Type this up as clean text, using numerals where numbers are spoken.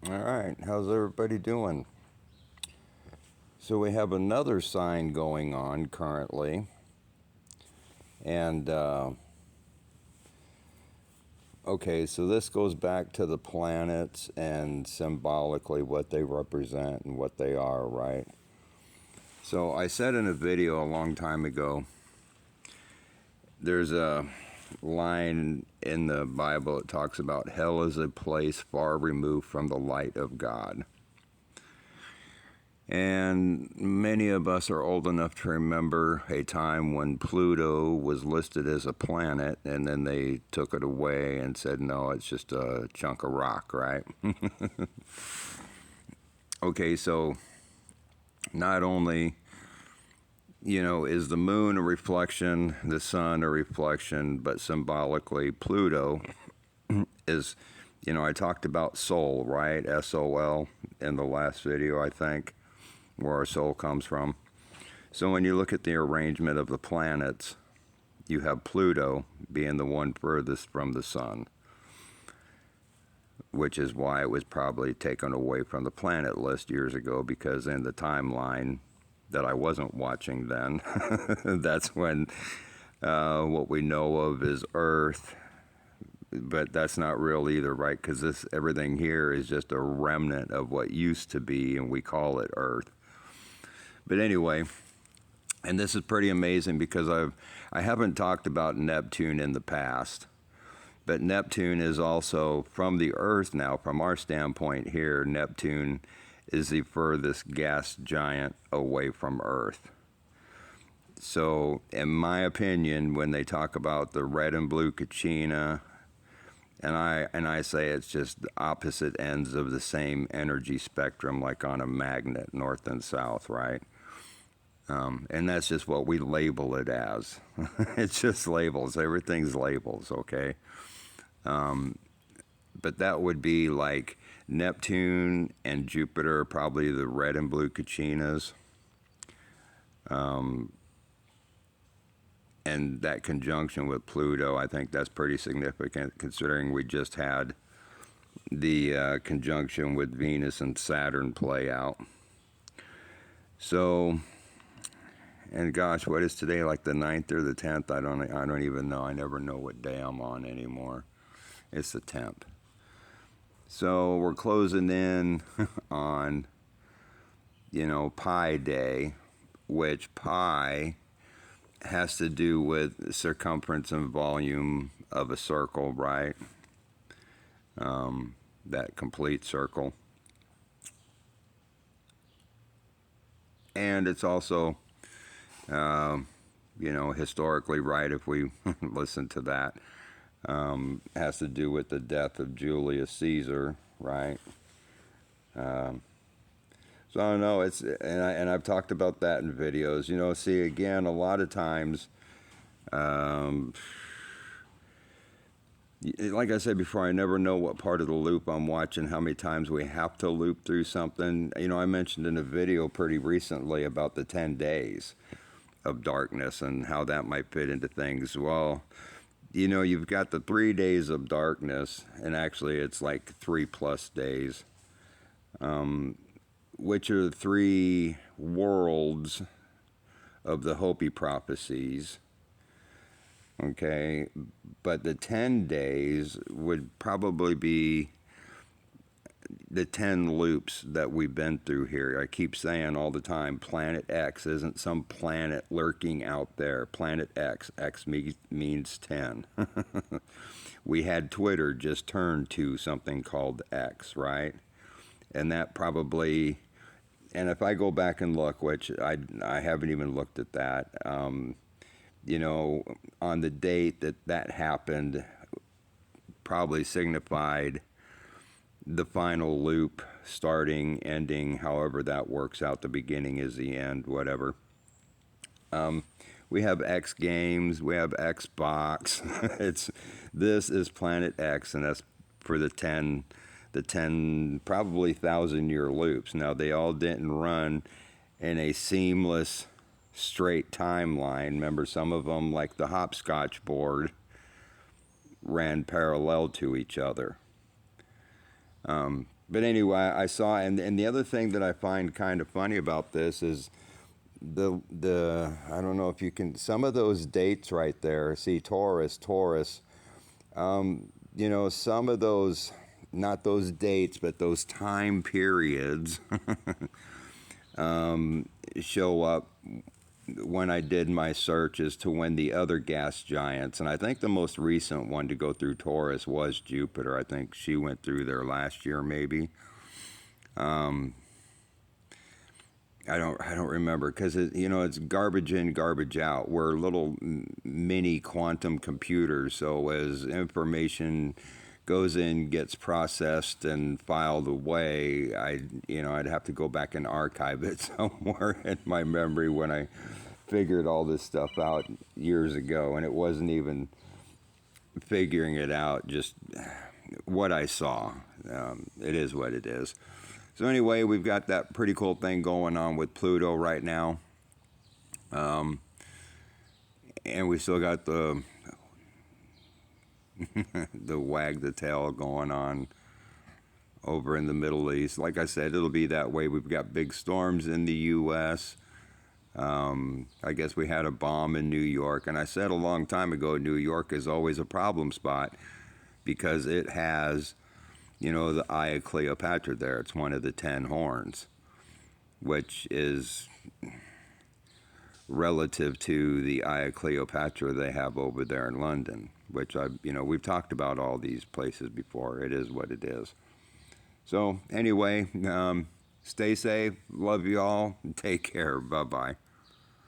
All right, how's everybody doing? So we have another sign going on currently, and okay, so this goes back to the planets and symbolically what they represent and what they are, right? So I said in a video a long time ago, there's a line in the Bible that talks about hell is a place far removed from the light of God. And many of us are old enough to remember a time when Pluto was listed as a planet, and then they took it away and said, no, it's just a chunk of rock, right? Okay, so not only, is the moon a reflection, the sun a reflection, but symbolically, Pluto is, I talked about soul, right? SOL in the last video, I think, where our soul comes from. So when you look at the arrangement of the planets, you have Pluto being the one furthest from the sun, which is why it was probably taken away from the planet list years ago, because in the timeline that I wasn't watching then, that's when what we know of is Earth. But that's not real either, right? Because everything here is just a remnant of what used to be, and we call it Earth. But anyway, and this is pretty amazing because I haven't talked about Neptune in the past, but Neptune is also from the Earth now. From our standpoint here, Neptune is the furthest gas giant away from Earth. So, in my opinion, when they talk about the red and blue Kachina, and I say it's just the opposite ends of the same energy spectrum, like on a magnet, north and south, right? And that's just what we label it as. It's just labels. Everything's labels, okay? But that would be like Neptune and Jupiter, probably the red and blue Kachinas. And that conjunction with Pluto, I think that's pretty significant, considering we just had the conjunction with Venus and Saturn play out. So, and gosh, what is today, like the 9th or the 10th? I don't even know. I never know what day I'm on anymore. It's the 10th. So we're closing in on, Pi Day, which pi has to do with circumference and volume of a circle, right? That complete circle. And it's also, historically right, if we listen to that, has to do with the death of Julius Caesar, right? So I don't know. I've talked about that in videos. See, again, a lot of times, like I said before, I never know what part of the loop I'm watching, how many times we have to loop through something. I mentioned in a video pretty recently about the 10 days of darkness and how that might fit into things. Well, you've got the 3 days of darkness, and actually it's like 3+ days, which are the 3 worlds of the Hopi prophecies. Okay, but the 10 days would probably be the 10 loops that we've been through here. I keep saying all the time, Planet X isn't some planet lurking out there. Planet X, X means 10. We had Twitter just turn to something called X, right? And that probably, and if I go back and look, which I haven't even looked at that, on the date that happened, probably signified the final loop, starting, ending, however that works out. The beginning is the end, whatever. We have X Games, we have Xbox. This is Planet X, and that's for the 10 probably 1,000-year loops. Now, they all didn't run in a seamless straight timeline. Remember, some of them, like the hopscotch board, ran parallel to each other. But But anyway, I saw, and the other thing that I find kind of funny about this is the I don't know if you can, some of those dates right there. See, Taurus. You know, some of those, not those dates, but those time periods show up when I did my search as to when the other gas giants, and I think the most recent one to go through Taurus was Jupiter. I think she went through there last year, maybe. I don't remember because you know, it's garbage in, garbage out. We're little mini quantum computers, so as information goes in, gets processed and filed away, I'd have to go back and archive it somewhere in my memory when I figured all this stuff out years ago, and it wasn't even figuring it out, just what I saw. It is what it is. So anyway, we've got that pretty cool thing going on with Pluto right now. And we still got the the wag the tail going on over in the Middle East. Like I said, it'll be that way. We've got big storms in the U.S. I guess we had a bomb in New York. And I said a long time ago, New York is always a problem spot because it has, you know, the Eye of Cleopatra there. It's one of the 10 horns, which is relative to the Eye of Cleopatra they have over there in London, which we've talked about all these places before. It is what it is. So anyway, stay safe. Love you all. Take care. Bye-bye.